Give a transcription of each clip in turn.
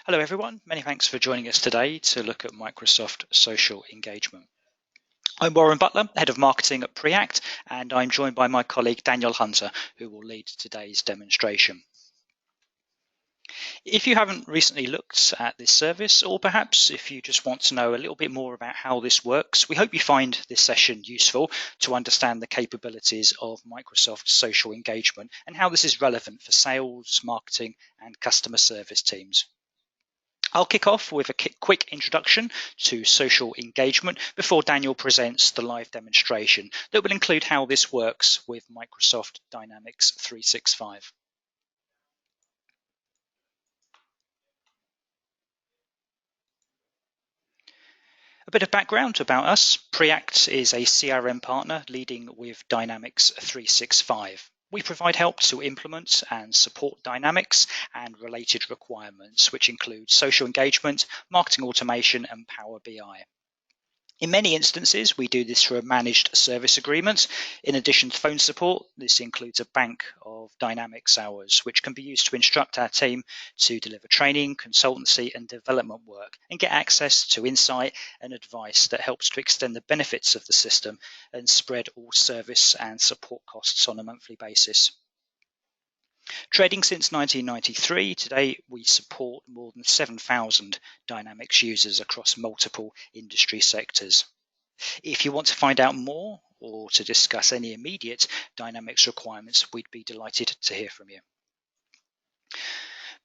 Hello everyone, many thanks for joining us today to look at Microsoft Social Engagement. I'm Warren Butler, Head of Marketing at Preact, and I'm joined by my colleague Daniel Hunter, who will lead today's demonstration. If you haven't recently looked at this service, or perhaps if you just want to know a little bit more about how this works, we hope you find this session useful to understand the capabilities of Microsoft Social Engagement and how this is relevant for sales, marketing, and customer service teams. I'll kick off with a quick introduction to social engagement before Daniel presents the live demonstration that will include how this works with Microsoft Dynamics 365. A bit of background about us. Preact is a CRM partner leading with Dynamics 365. We provide help to implement and support Dynamics and related requirements, which include social engagement, marketing automation, and Power BI. In many instances, we do this through a managed service agreement. In addition to phone support, this includes a bank of Dynamics hours, which can be used to instruct our team to deliver training, consultancy, and development work, and get access to insight and advice that helps to extend the benefits of the system and spread all service and support costs on a monthly basis. Trading since 1993, today we support more than 7,000 Dynamics users across multiple industry sectors. If you want to find out more or to discuss any immediate Dynamics requirements, we'd be delighted to hear from you.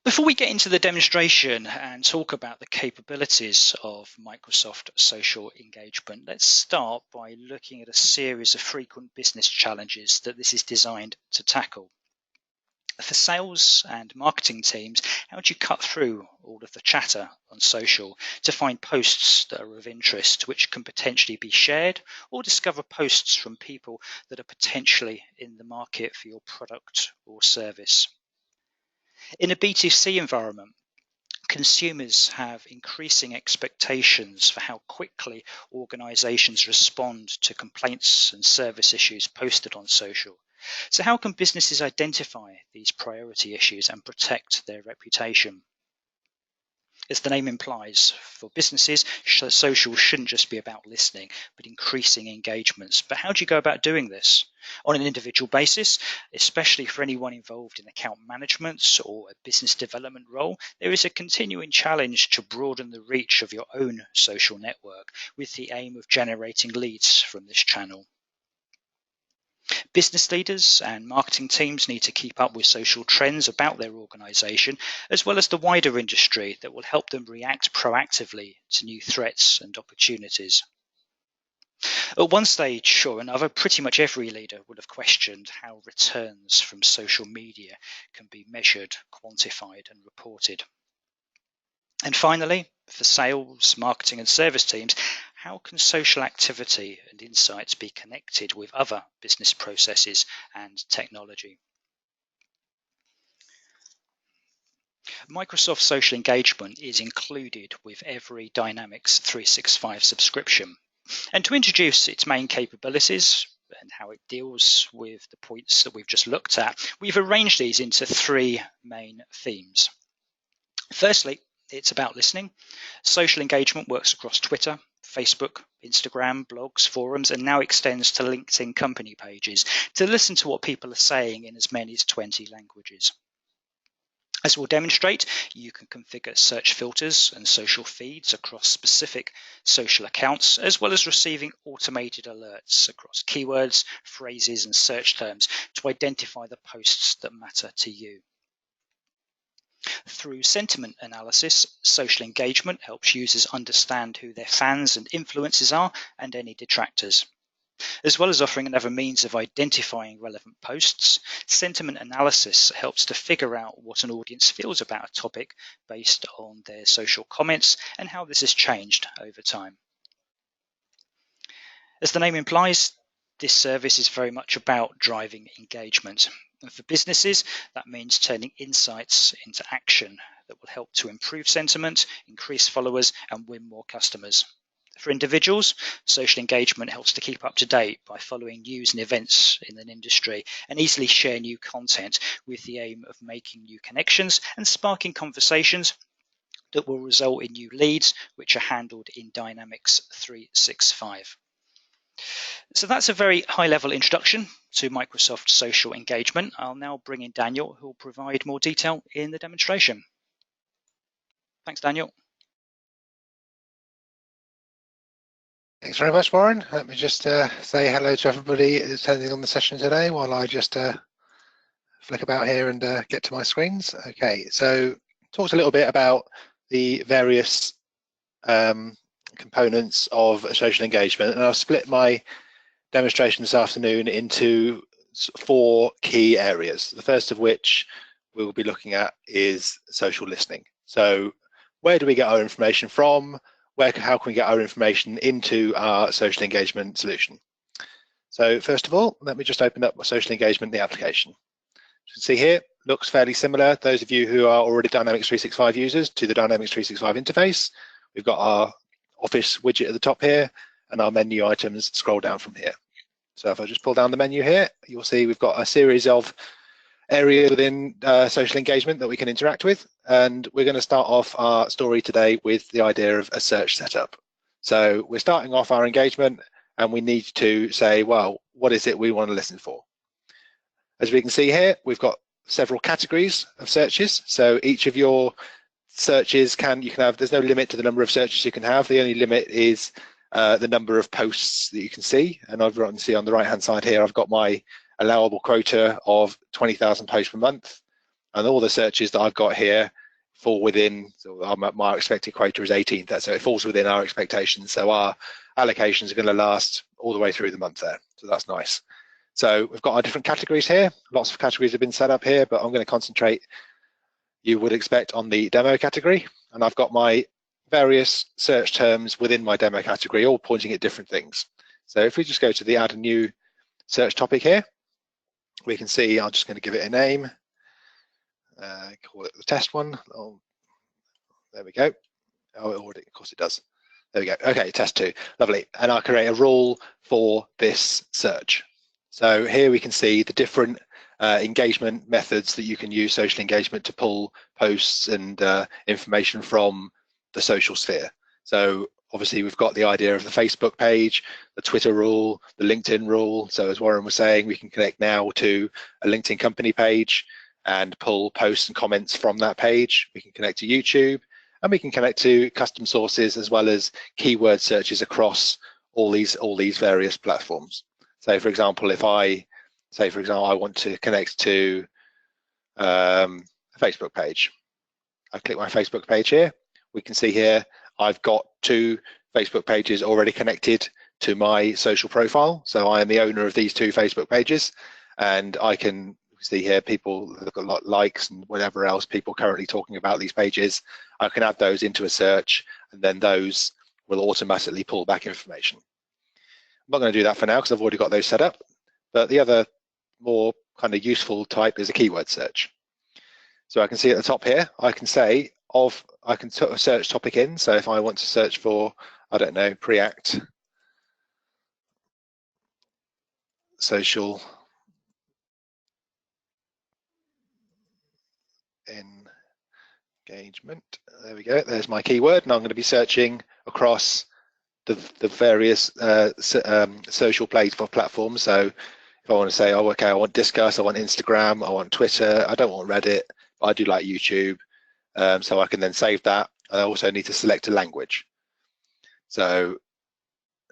Before we get into the demonstration and talk about the capabilities of Microsoft Social Engagement, let's start by looking at a series of frequent business challenges that this is designed to tackle. For sales and marketing teams, how do you cut through all of the chatter on social to find posts that are of interest, which can potentially be shared, or discover posts from people that are potentially in the market for your product or service? In a B2C environment, consumers have increasing expectations for how quickly organizations respond to complaints and service issues posted on social. So how can businesses identify these priority issues and protect their reputation? As the name implies, for businesses, social shouldn't just be about listening, but increasing engagements. But how do you go about doing this? On an individual basis, especially for anyone involved in account management or a business development role, there is a continuing challenge to broaden the reach of your own social network with the aim of generating leads from this channel. Business leaders and marketing teams need to keep up with social trends about their organization, as well as the wider industry that will help them react proactively to new threats and opportunities. At one stage or another, pretty much every leader would have questioned how returns from social media can be measured, quantified, and reported. And finally, for sales, marketing, and service teams, how can social activity and insights be connected with other business processes and technology? Microsoft Social Engagement is included with every Dynamics 365 subscription. And to introduce its main capabilities and how it deals with the points that we've just looked at, we've arranged these into three main themes. Firstly, it's about listening. Social engagement works across Twitter, Facebook, Instagram, blogs, forums, and now extends to LinkedIn company pages to listen to what people are saying in as many as 20 languages. As we'll demonstrate, you can configure search filters and social feeds across specific social accounts, as well as receiving automated alerts across keywords, phrases, and search terms to identify the posts that matter to you. Through sentiment analysis, social engagement helps users understand who their fans and influencers are and any detractors. As well as offering another means of identifying relevant posts, sentiment analysis helps to figure out what an audience feels about a topic based on their social comments and how this has changed over time. As the name implies, this service is very much about driving engagement. And for businesses, that means turning insights into action that will help to improve sentiment, increase followers, and win more customers. For individuals, social engagement helps to keep up to date by following news and events in an industry and easily share new content with the aim of making new connections and sparking conversations that will result in new leads, which are handled in Dynamics 365. So that's a very high-level introduction to Microsoft Social Engagement. I'll now bring in Daniel, who will provide more detail in the demonstration. Thanks, Daniel. Thanks very much, Warren. Let me just say hello to everybody attending on the session today while I just flick about here and get to my screens. Okay, so talked a little bit about the various components of social engagement, and I'll split my demonstration this afternoon into 4 key areas. The first of which we'll be looking at is social listening. So where do we get our information from? How can we get our information into our social engagement solution? So first of all, let me just open up my social engagement, the application. As you can see here, looks fairly similar, those of you who are already Dynamics 365 users, to the Dynamics 365 interface. We've got our Office widget at the top here, and our menu items scroll down from here. So if I just pull down the menu here, you'll see we've got a series of areas within social engagement that we can interact with, and we're going to start off our story today with the idea of a search setup. So we're starting off our engagement, and we need to say, well, what is it we want to listen for? As we can see here, we've got several categories of searches. So each of your searches you can have, there's no limit to the number of searches you can have. The only limit is the number of posts that you can see. And I've got to see on the right hand side here, I've got my allowable quota of 20,000 posts per month. And all the searches that I've got here fall within, so my expected quota is 18,000. So it falls within our expectations. So our allocations are going to last all the way through the month there. So that's nice. So we've got our different categories here. Lots of categories have been set up here, but I'm going to concentrate, you would expect, on the demo category. And I've got my various search terms within my demo category, all pointing at different things. So if we just go to the add a new search topic here, we can see, I'm just going to give it a name, call it the test one. Oh, there we go. Oh, it already, of course it does. There we go. Okay, test 2, lovely. And I'll create a rule for this search. So here we can see the different engagement methods that you can use social engagement to pull posts and information from the social sphere. So obviously we've got the idea of the Facebook page, the Twitter rule, the LinkedIn rule. So as Warren was saying, we can connect now to a LinkedIn company page and pull posts and comments from that page. We can connect to YouTube, and we can connect to custom sources as well as keyword searches across all these various platforms. So for example, if I want to connect to a Facebook page, I click my Facebook page here. We can see here I've got 2 Facebook pages already connected to my social profile. So I am the owner of these 2 Facebook pages, and I can see here people look a lot likes and whatever else, people currently talking about these pages. I can add those into a search, and then those will automatically pull back information. I'm not going to do that for now because I've already got those set up, but the other more kind of useful type is a keyword search. So I can see at the top here, I can say I can put a search topic in. So if I want to search for, I don't know, Preact social engagement, there we go, there's my keyword, and I'm going to be searching across the various social platforms. So if I want to say, oh, okay, I want Disqus, I want Instagram, I want Twitter, I don't want Reddit, but I do like YouTube. So I can then save that. I also need to select a language. So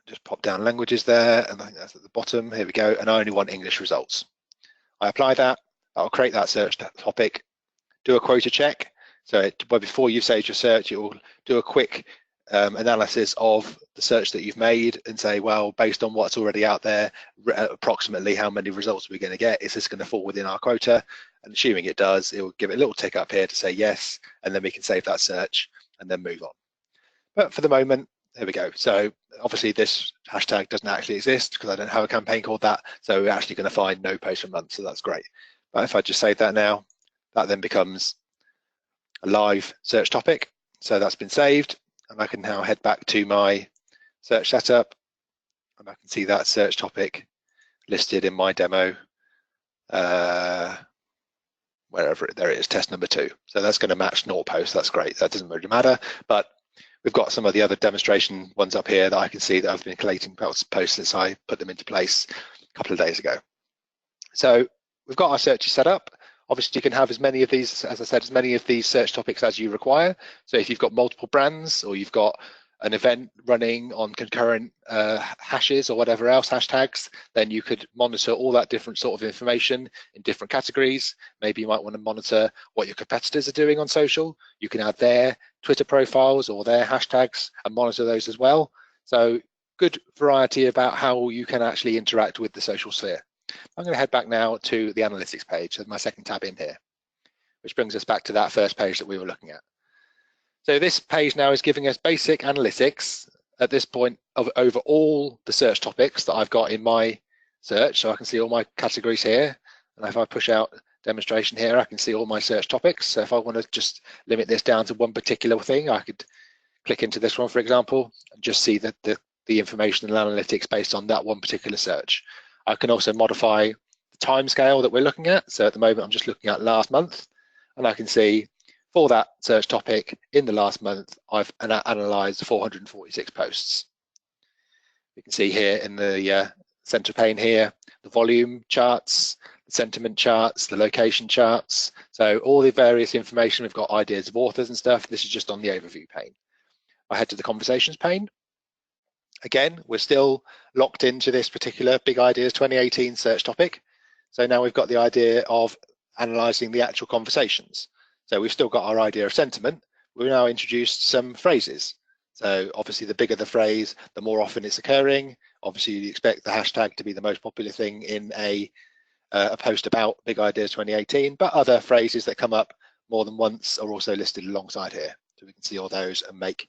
just pop down languages there, and I think that's at the bottom. Here we go, and I only want English results. I apply that, I'll create that search topic, do a quota check. So before you save your search, it will do a quick analysis of the search that you've made and say, well, based on what's already out there, approximately how many results we're going to get. Is this going to fall within our quota? And assuming it does, it will give it a little tick up here to say yes, and then we can save that search and then move on. But for the moment, there we go. So obviously this hashtag doesn't actually exist because I don't have a campaign called that. So we're actually going to find no post per month. So that's great. But if I just save that now, that then becomes a live search topic. So that's been saved, and I can now head back to my search setup, and I can see that search topic listed in my demo wherever there is, test number 2. So that's going to match 0 posts. That's great. That doesn't really matter. But we've got some of the other demonstration ones up here that I can see that I've been collating posts since I put them into place a couple of days ago. So we've got our searches set up. Obviously, you can have as many of these, as I said, as many of these search topics as you require. So if you've got multiple brands, or you've got an event running on concurrent hashes or whatever else, hashtags, then you could monitor all that different sort of information in different categories. Maybe you might want to monitor what your competitors are doing on social. You can add their Twitter profiles or their hashtags and monitor those as well. So good variety about how you can actually interact with the social sphere. I'm going to head back now to the analytics page, my second tab in here, which brings us back to that first page that we were looking at. So this page now is giving us basic analytics at this point over all the search topics that I've got in my search. So I can see all my categories here. And if I push out demonstration here, I can see all my search topics. So if I want to just limit this down to one particular thing, I could click into this one, for example, and just see the information and analytics based on that one particular search. I can also modify the time scale that we're looking at. So at the moment, I'm just looking at last month, and I can see for that search topic in the last month, I've analyzed 446 posts. You can see here in the center pane here, the volume charts, the sentiment charts, the location charts. So all the various information, we've got ideas of authors and stuff. This is just on the overview pane. I head to the conversations pane. Again, we're still locked into this particular Big Ideas 2018 search topic. So now we've got the idea of analyzing the actual conversations. So we've still got our idea of sentiment. We've now introduced some phrases. So obviously the bigger the phrase, the more often it's occurring. Obviously you expect the hashtag to be the most popular thing in a post about Big Ideas 2018, but other phrases that come up more than once are also listed alongside here. So we can see all those and make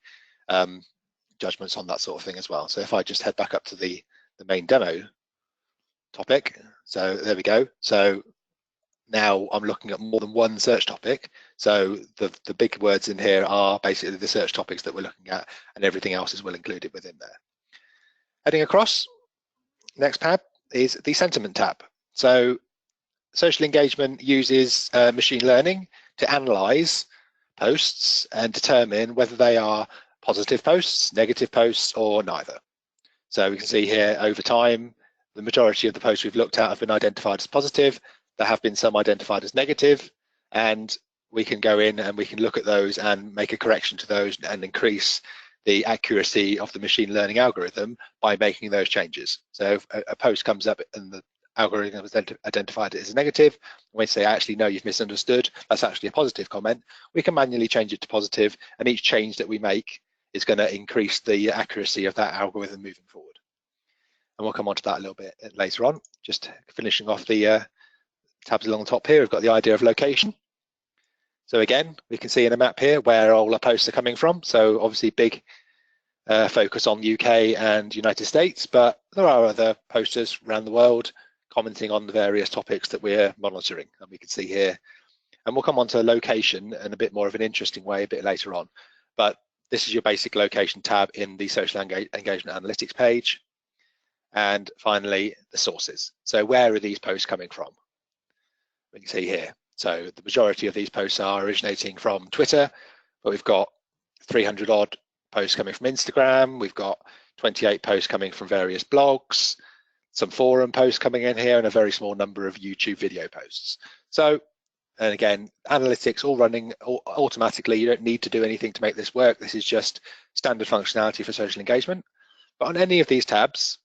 judgments on that sort of thing as well. So if I just head back up to the main demo topic, so there we go. So now I'm looking at more than one search topic. So the big words in here are basically the search topics that we're looking at, and everything else is well included within there. Heading across, next tab is the sentiment tab. So social engagement uses machine learning to analyze posts and determine whether they are positive posts, negative posts, or neither. So we can see here over time, the majority of the posts we've looked at have been identified as positive. There have been some identified as negative, and we can go in and we can look at those and make a correction to those and increase the accuracy of the machine learning algorithm by making those changes. So if a post comes up and the algorithm has identified it as negative, when we say, actually, no, you've misunderstood, that's actually a positive comment, we can manually change it to positive, and each change that we make is going to increase the accuracy of that algorithm moving forward. And we'll come on to that a little bit later on. Just finishing off the tabs along the top here, we've got the idea of location. So again, we can see in a map here where all our posts are coming from. So obviously big focus on the UK and United States, but there are other posters around the world commenting on the various topics that we're monitoring, and we can see here. And we'll come on to location in a bit more of an interesting way a bit later on. But this is your basic location tab in the social engagement analytics page. And finally, the sources. So where are these posts coming from? We can see here. So the majority of these posts are originating from Twitter, but we've got 300 odd posts coming from Instagram. We've got 28 posts coming from various blogs, some forum posts coming in here, and a very small number of YouTube video posts. So, and again, analytics all running automatically. You don't need to do anything to make this work. This is just standard functionality for social engagement. But on any of these tabs,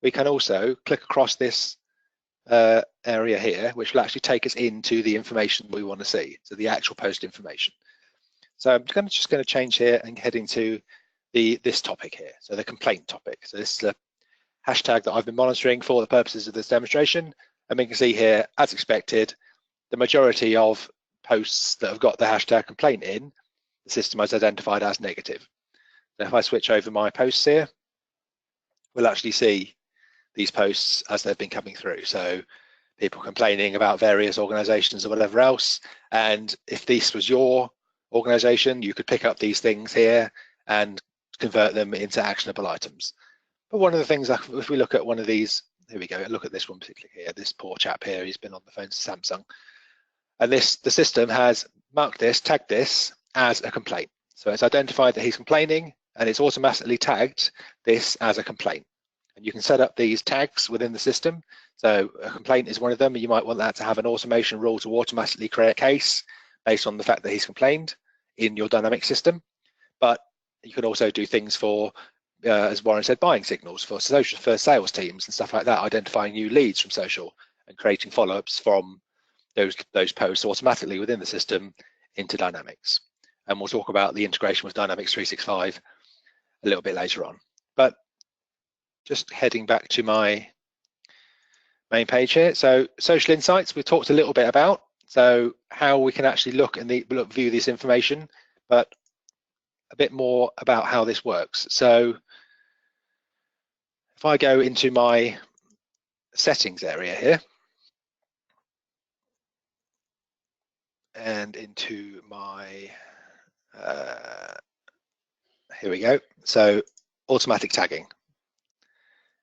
we can also click across this area here, which will actually take us into the information we want to see, so the actual post information. So I'm just going to change here and head into this topic here, so the complaint topic. So this is a hashtag that I've been monitoring for the purposes of this demonstration, and we can see here, as expected, the majority of posts that have got the hashtag complaint in, the system has identified as negative. So if I switch over my posts here, we'll actually see these posts as they've been coming through. So people complaining about various organizations or whatever else. And if this was your organization, you could pick up these things here and convert them into actionable items. But one of the things, if we look at one of these, here we go, look at this one particularly here, this poor chap here, he's been on the phone to Samsung. And the system has marked this, tagged this as a complaint. So it's identified that he's complaining, and it's automatically tagged this as a complaint. And you can set up these tags within the system. So a complaint is one of them, and you might want that to have an automation rule to automatically create a case based on the fact that he's complained in your dynamic system. But you can also do things for, as Warren said, buying signals for social, for sales teams and stuff like that, identifying new leads from social and creating follow-ups from those posts automatically within the system into Dynamics. And we'll talk about the integration with Dynamics 365 a little bit later on. But just heading back to my main page here. So social insights, we talked a little bit about. So how we can actually look and view this information, but a bit more about how this works. So if I go into my settings area here and into my, here we go. So automatic tagging.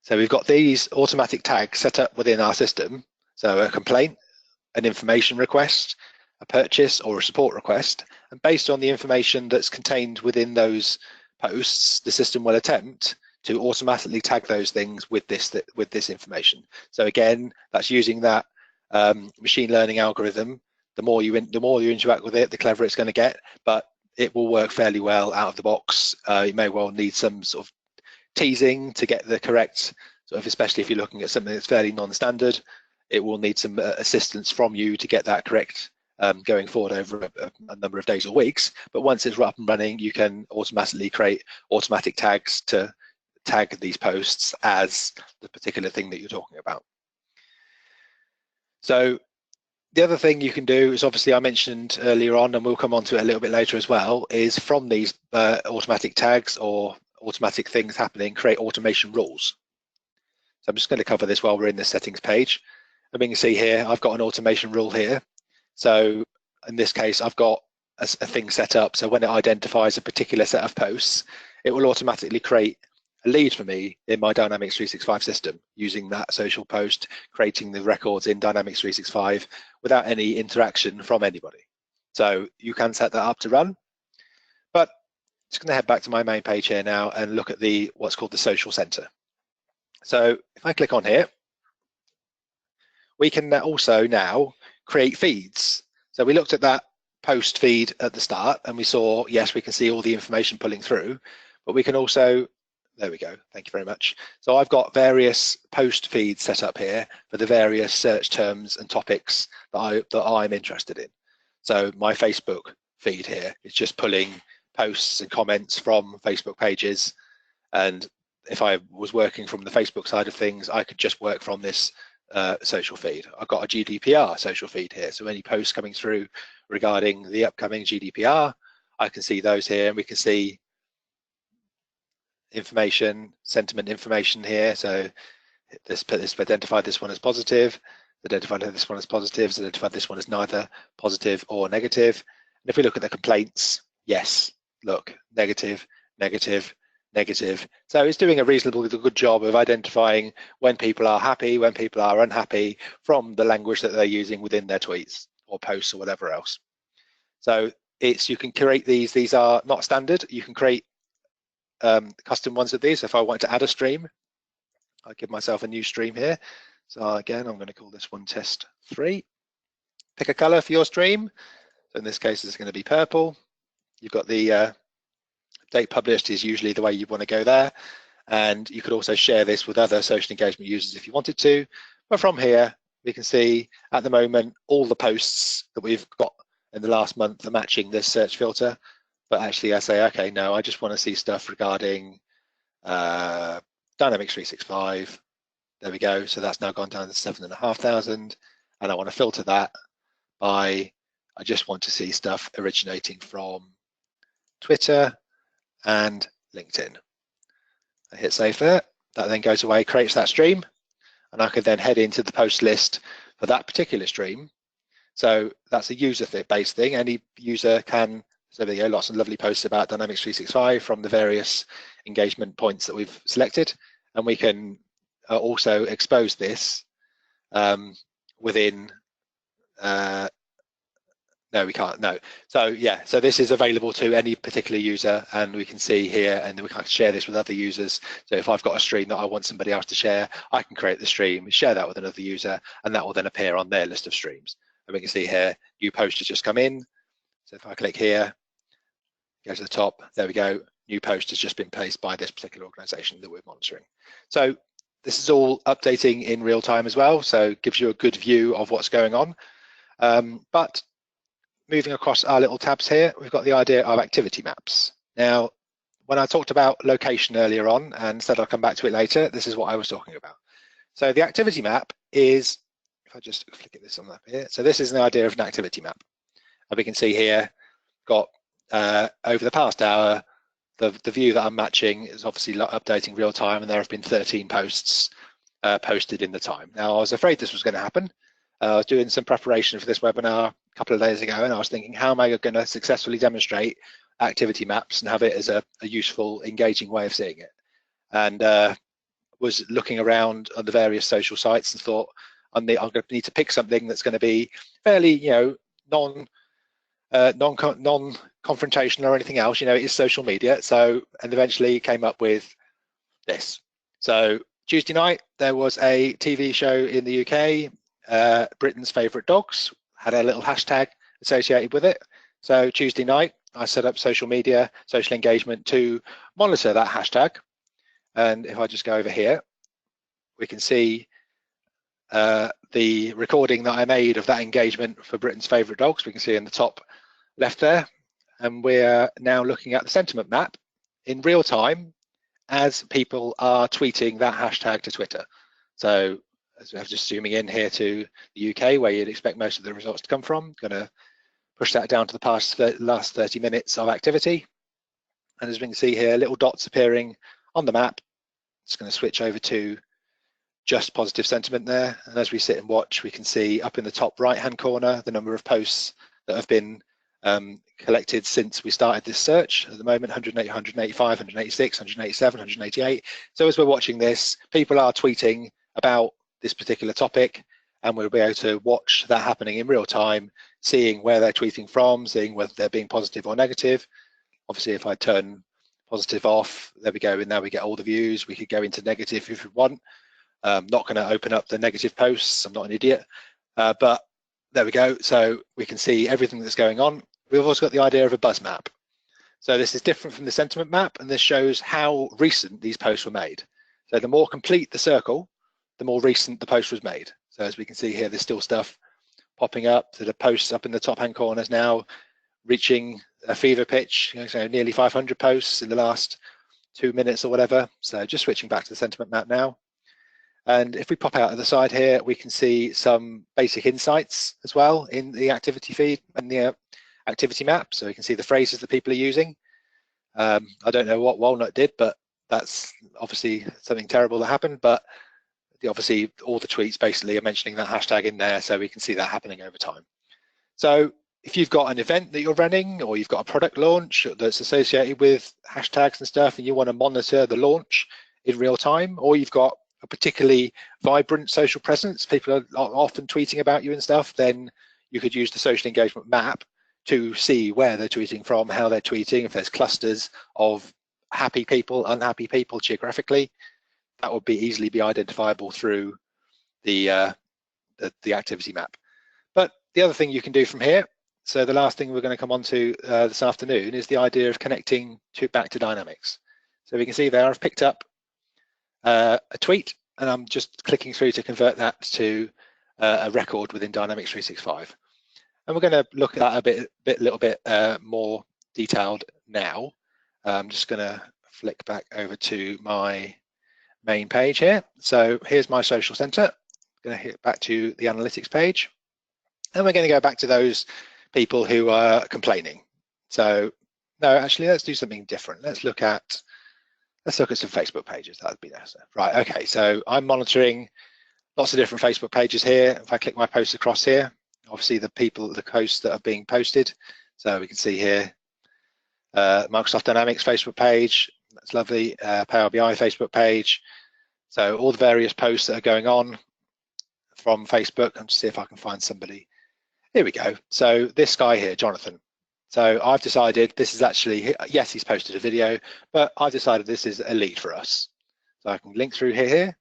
So we've got these automatic tags set up within our system. So a complaint, an information request, a purchase or a support request. And based on the information that's contained within those posts, the system will attempt to automatically tag those things with this information. So again, that's using that machine learning algorithm. The more you interact with it, the cleverer it's going to get, but it will work fairly well out of the box. You may well need some sort of teasing to get the correct sort of, especially if you're looking at something that's fairly non-standard, it will need some assistance from you to get that correct going forward over a number of days or weeks. But once it's up and running, you can automatically create automatic tags to tag these posts as the particular thing that you're talking about. So the other thing you can do is, obviously I mentioned earlier on, and we'll come on to it a little bit later as well, is from these automatic tags or automatic things happening, create automation rules. So I'm just going to cover this while we're in the settings page. And we can see here, I've got an automation rule here. So in this case, I've got a thing set up. So when it identifies a particular set of posts, it will automatically create a lead for me in my Dynamics 365 system using that social post, creating the records in Dynamics 365 without any interaction from anybody. So you can set that up to run. But just going to head back to my main page here now and look at what's called the social center. So if I click on here, we can also now create feeds. So we looked at that post feed at the start and we saw, yes, we can see all the information pulling through, but we can also, there we go, thank you very much. So I've got various post feeds set up here for the various search terms and topics that I'm interested in. So my Facebook feed here is just pulling posts and comments from Facebook pages, and if I was working from the Facebook side of things, I could just work from this social feed. I've got a GDPR social feed here, so any posts coming through regarding the upcoming GDPR, I can see those here, and we can see information, sentiment information here. So this identified this one as positive, identified this one as positive, identified this one as neither positive or negative. And if we look at the complaints, yes, look, negative, negative, negative. So it's doing a reasonably good job of identifying when people are happy, when people are unhappy from the language that they're using within their tweets or posts or whatever else. So you can create these are not standard. You can create custom ones of these. If I want to add a stream, I'll give myself a new stream here. So again, I'm going to call this one test 3. Pick a color for your stream. So in this case, it's going to be purple. You've got the date published is usually the way you want to go there. And you could also share this with other social engagement users if you wanted to. But from here, we can see at the moment, all the posts that we've got in the last month are matching this search filter. But actually I say, okay, no, I just want to see stuff regarding Dynamics 365. There we go. So that's now gone down to 7,500. And I want to filter that by, I just want to see stuff originating from Twitter and LinkedIn. I hit save there. That then goes away, creates that stream. And I could then head into the post list for that particular stream. So that's a user-based thing. Any user can, so there you go, lots of lovely posts about Dynamics 365 from the various engagement points that we've selected. And we can also expose this within No, we can't. No. So yeah, so this is available to any particular user, and we can see here, and we can share this with other users. So if I've got a stream that I want somebody else to share, I can create the stream, share that with another user, and that will then appear on their list of streams. And we can see here, new post has just come in. So if I click here, go to the top, there we go. New post has just been placed by this particular organization that we're monitoring. So this is all updating in real time as well. So it gives you a good view of what's going on. But moving across our little tabs here, we've got the idea of activity maps. Now, when I talked about location earlier on and said I'll come back to it later, this is what I was talking about. So the activity map is, if I just flick at this on up here, so this is the idea of an activity map. And we can see here, got over the past hour, the view that I'm matching is obviously updating real time, and there have been 13 posts posted in the time. Now, I was afraid this was going to happen. I was doing some preparation for this webinar a couple of days ago, and I was thinking, how am I going to successfully demonstrate activity maps and have it as a useful, engaging way of seeing it? And was looking around on the various social sites and thought, I'm going to need to pick something that's going to be fairly, non-confrontational or anything else. It is social media. So, and eventually came up with this. So Tuesday night, there was a TV show in the UK, Britain's Favourite Dogs, had a little hashtag associated with it. So Tuesday night, I set up social media, social engagement to monitor that hashtag. And if I just go over here, we can see the recording that I made of that engagement for Britain's Favourite Dogs. We can see in the top left there. And we're now looking at the sentiment map in real time as people are tweeting that hashtag to Twitter. So as I'm just zooming in here to the UK, where you'd expect most of the results to come from, going to push that down to the last 30 minutes of activity. And as we can see here, little dots appearing on the map. It's going to switch over to just positive sentiment there. And as we sit and watch, we can see up in the top right-hand corner, the number of posts that have been collected since we started this search. At the moment, 180, 185, 186, 187, 188. So as we're watching this, people are tweeting about this particular topic, and we'll be able to watch that happening in real time, seeing where they're tweeting from, seeing whether they're being positive or negative. Obviously, if I turn positive off, there we go, and now we get all the views. We could go into negative if we want. Not going to open up the negative posts, I'm not an idiot, but there we go. So we can see everything that's going on. We've also got the idea of a buzz map. So this is different from the sentiment map, and this shows how recent these posts were made. So the more complete the circle, the more recent the post was made. So as we can see here, there's still stuff popping up. So the posts up in the top hand corners now reaching a fever pitch, so nearly 500 posts in the last 2 minutes or whatever. So just switching back to the sentiment map now. And if we pop out of the side here, we can see some basic insights as well in the activity feed and the activity map. So we can see the phrases that people are using. I don't know what Walnut did, but that's obviously something terrible that happened. But obviously all the tweets basically are mentioning that hashtag in there, so we can see that happening over time. So if you've got an event that you're running, or you've got a product launch that's associated with hashtags and stuff, and you want to monitor the launch in real time, or you've got a particularly vibrant social presence, people are often tweeting about you and stuff, then you could use the social engagement map to see where they're tweeting from, how they're tweeting, if there's clusters of happy people, unhappy people geographically. That would easily be identifiable through the activity map. But the other thing you can do from here, so the last thing we're going to come on to this afternoon, is the idea of connecting back to Dynamics. So we can see there I've picked up a tweet, and I'm just clicking through to convert that to a record within Dynamics 365. And we're going to look at that a little bit more detailed now. I'm just going to flick back over to my main page here. So here's my social center. I'm going to hit back to the analytics page, and we're going to go back to those people who are complaining. So no, actually, let's do something different. Let's look at some Facebook pages. That would be nice. Right. Okay. So I'm monitoring lots of different Facebook pages here. If I click my post across here, obviously the posts that are being posted. So we can see here, Microsoft Dynamics Facebook page. That's lovely. Power BI Facebook page. So all the various posts that are going on from Facebook. And see if I can find somebody Here we go. So this guy here, Jonathan. So I've decided this is actually, yes, he's posted a video, but I've decided this is a lead for us. So I can link through here.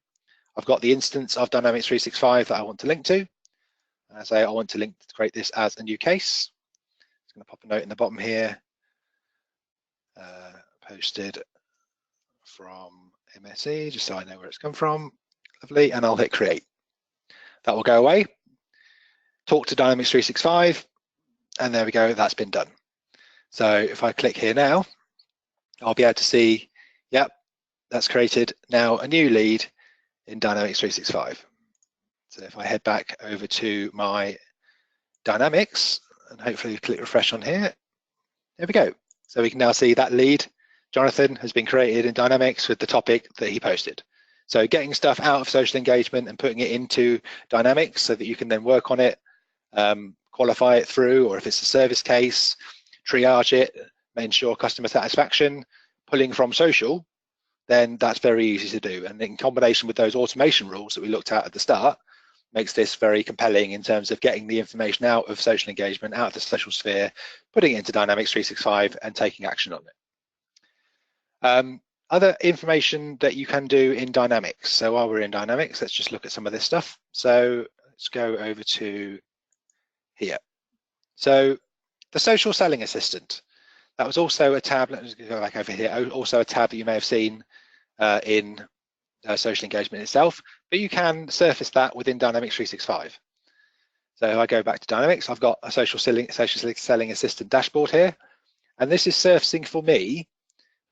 I've got the instance of Dynamics 365 that I want to link to. And I say I want to link to create this as a new case. I'm going to pop a note in the bottom here. Posted from MSE, just so I know where it's come from. Lovely, and I'll hit create. That will go away. Talk to Dynamics 365, and there we go, that's been done. So if I click here now, I'll be able to see, yep, that's created now a new lead in Dynamics 365. So if I head back over to my Dynamics, and hopefully click refresh on here, there we go. So we can now see that lead, Jonathan, has been created in Dynamics with the topic that he posted. So getting stuff out of social engagement and putting it into Dynamics so that you can then work on it, qualify it through, or if it's a service case, triage it, ensure customer satisfaction, pulling from social, then that's very easy to do. And in combination with those automation rules that we looked at the start, makes this very compelling in terms of getting the information out of social engagement, out of the social sphere, putting it into Dynamics 365 and taking action on it. Other information that you can do in Dynamics. So while we're in Dynamics, let's just look at some of this stuff. So let's go over to here. So the social selling assistant, that was also a tab, let's go back over here, also a tab that you may have seen in social engagement itself, but you can surface that within Dynamics 365. So if I go back to Dynamics, I've got a social selling assistant dashboard here, and this is surfacing for me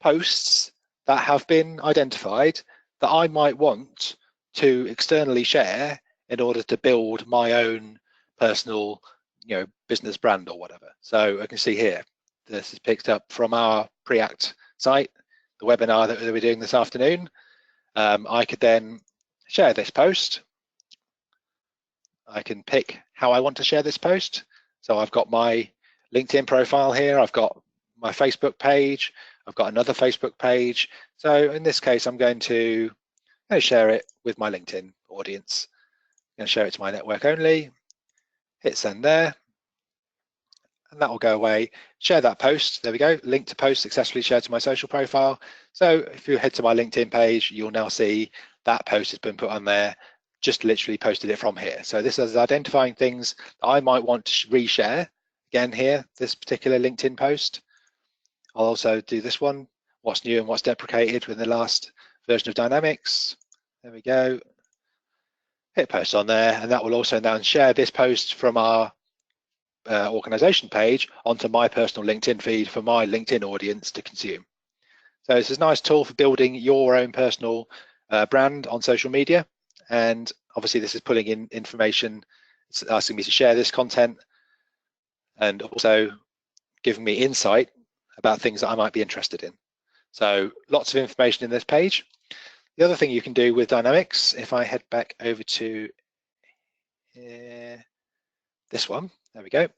posts that have been identified that I might want to externally share in order to build my own personal, business brand or whatever. So I can see here, this is picked up from our Preact site, the webinar that we're doing this afternoon. I could then share this post. I can pick how I want to share this post. So I've got my LinkedIn profile here. I've got my Facebook page. I've got another Facebook page. So in this case, I'm going to share it with my LinkedIn audience. I'm going to share it to my network only. Hit send there. And that will go away. Share that post. There we go. Link to post successfully shared to my social profile. So if you head to my LinkedIn page, you'll now see that post has been put on there. Just literally posted it from here. So this is identifying things that I might want to reshare. Again here, this particular LinkedIn post. I'll also do this one, what's new and what's deprecated with the last version of Dynamics. There we go. Hit post on there, and that will also now share this post from our organization page onto my personal LinkedIn feed for my LinkedIn audience to consume. So this is a nice tool for building your own personal brand on social media. And obviously this is pulling in information, it's asking me to share this content and also giving me insight about things that I might be interested in. So lots of information in this page. The other thing you can do with Dynamics, if I head back over to this one, there we go.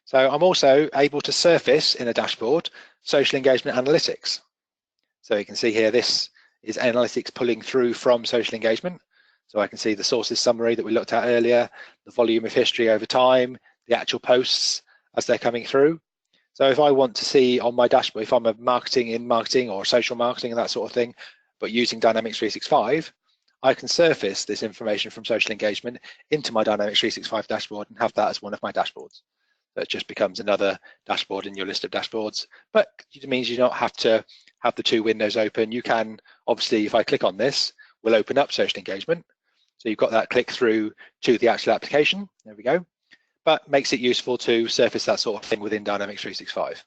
So I'm also able to surface in a dashboard social engagement analytics. So you can see here, this is analytics pulling through from social engagement. So I can see the sources summary that we looked at earlier, the volume of history over time, the actual posts as they're coming through. So if I want to see on my dashboard, if I'm a marketing or social marketing and that sort of thing, but using Dynamics 365, I can surface this information from social engagement into my Dynamics 365 dashboard and have that as one of my dashboards. So it just becomes another dashboard in your list of dashboards, but it means you don't have to have the two windows open. You can, obviously, if I click on this, we'll open up social engagement. So you've got that click through to the actual application. There we go. But makes it useful to surface that sort of thing within Dynamics 365.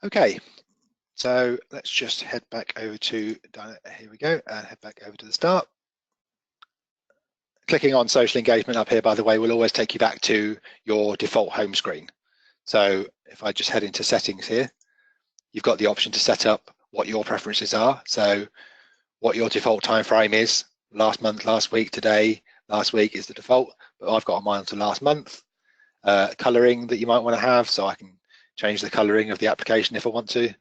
Okay, so let's just head back over to, here we go, and head back over to the start. Clicking on social engagement up here, by the way, will always take you back to your default home screen. So if I just head into settings here, you've got the option to set up what your preferences are. So what your default time frame is, last month, last week, today, last week is the default, but I've got mine to last month. Coloring that you might want to have, so I can change the coloring of the application if I want to.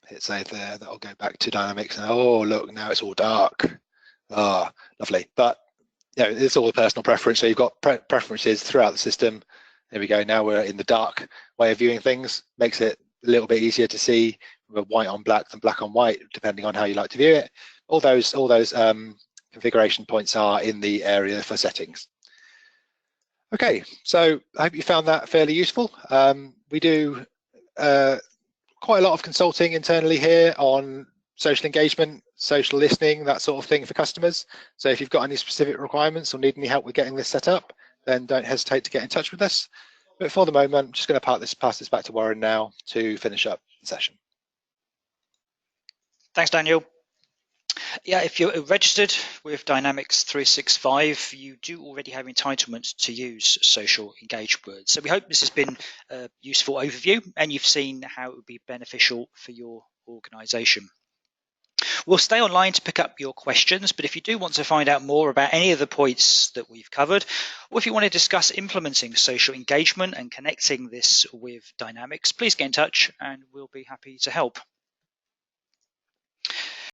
Hit save there, that'll go back to Dynamics. And oh, look, now it's all dark. Ah, lovely. But it's all a personal preference. So you've got preferences throughout the system. There we go. Now we're in the dark way of viewing things. Makes it a little bit easier to see white on black than black on white, depending on how you like to view it. All those configuration points are in the area for settings. Okay, so I hope you found that fairly useful. We do quite a lot of consulting internally here on social engagement, social listening, that sort of thing for customers. So if you've got any specific requirements or need any help with getting this set up, then don't hesitate to get in touch with us. But for the moment, I'm just going to pass this back to Warren now to finish up the session. Thanks, Daniel. Yeah, if you're registered with Dynamics 365, you do already have entitlement to use social engagement. So we hope this has been a useful overview and you've seen how it would be beneficial for your organization. We'll stay online to pick up your questions, but if you do want to find out more about any of the points that we've covered, or if you want to discuss implementing social engagement and connecting this with Dynamics, please get in touch and we'll be happy to help.